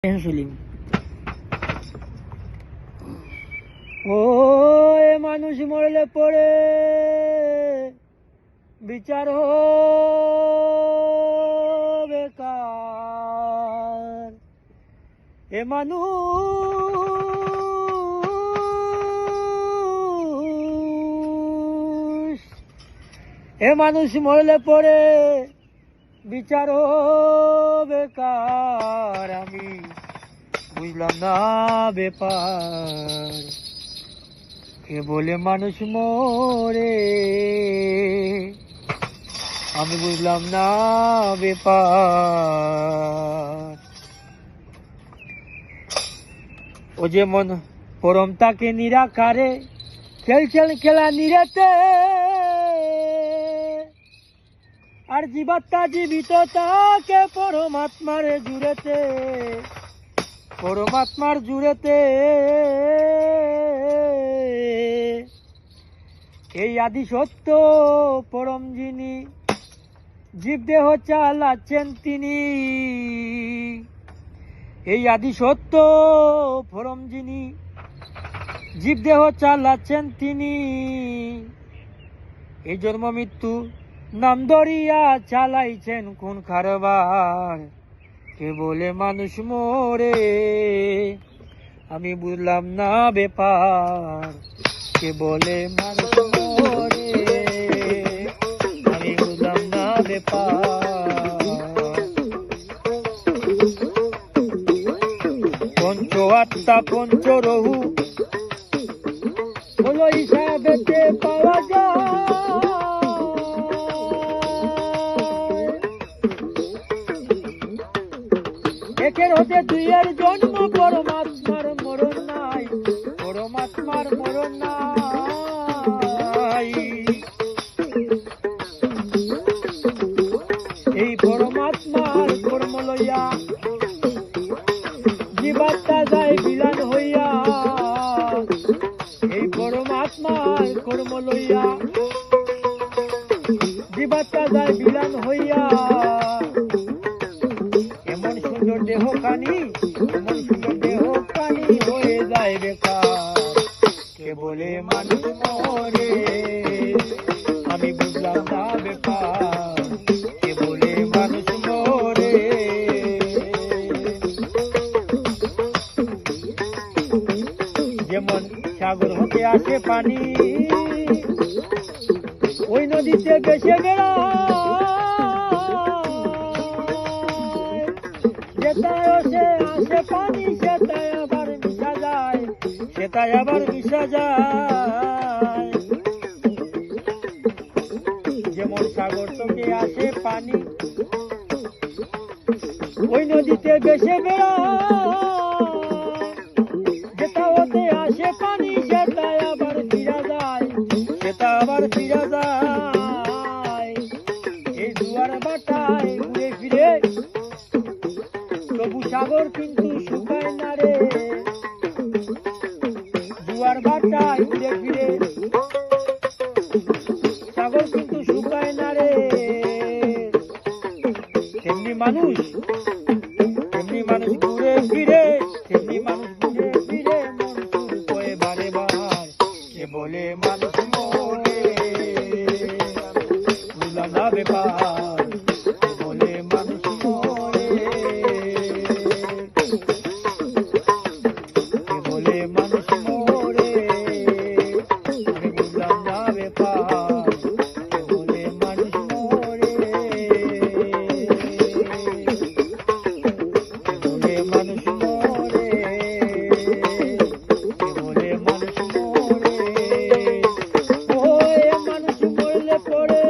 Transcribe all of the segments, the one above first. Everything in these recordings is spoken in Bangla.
সেলিম ও মানুষ মরলে পড়ে বিচার বেকার এ মানুষ মরলে পড়ে বিচার বেকার আমি বুঝলাম না ব্যাপার কে বলে মানুষ মরে আমি বুঝলাম না ব্যাপার ও যেমন পরম তাকে নিরাকারে খেলছেন খেলা নিরেতে আর জীবাত্মা জীবিত তাকে পরমাত্মার জুড়েতে এই আদি সত্য পরম যিনি জীব দেহ চালাচ্ছেন তিনি এই আদি সত্য পরম যিনি জীব দেহ চালাচ্ছেন তিনি এই জন্ম মৃত্যু নাম ধরিয়া চালাইছেন কোন কারবার কে বলে মানুষ মরে আমি বুঝলাম না ব্যাপার কে বলে মানুষ মরে আমি বুঝলাম না ব্যাপার পঞ্চ আত্মা পঞ্চ রহু হলো হিসাবেতে পাওয়া যায় একের হতে দুইয়ের জন্ম পরমাত্মার মরণ নাই এই পরমাত্মার কর্ম লইয়া জীবাত্মা যায় বিলান হইয়া এই পরমাত্মার কর্ম লইয়া জীবাত্মা যায় বিলান হইয়া এমন সুন্দর দেহ কানি হয়ে যায় বেকার কে বলে মানুষ মরে আমি বুঝলাম না বেকার কে বলে মানুষ মরে যেমন সাগর হতে আসে পানি ওই নদীতে ভেসে সেটাই আবার মিশা যায় যেমন সাগর থেকে আসে পানি ওই নদীতে ভেসে যেটা হতে আসে পানি সেটাই আবার ফিরা যায় এই দুয়ার বাটায় ঘুরে ফিরে তবু সাগর কিন্তু শুকায় না রে দুয়ার বাটায় ঘুরে ফিরে সাগর কিন্তু শুকায় না রে তেমনি মানুষ ঘুরে ফিরে মন শুরু করে বারে বার কে বলে মানুষ মরে বুঝলাম না ব্যাপার কে বলে মানুষ মরে কে বলে মানুষ মরে আমি বুঝলাম না ব্যাপার কে বলে মানুষ মরে কে বলে মানুষ মরে কে বলে মানুষ মরে ও মানুষ মরলে পড়ে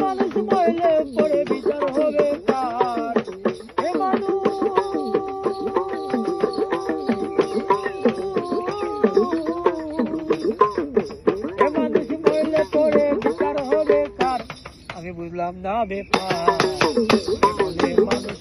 মানুষ মরলে পড়ে বিচার হবে কার মানুষ মরলে পড়ে বিচার হবে কার আমি বুঝলাম না ব্যাপার বলে মানুষ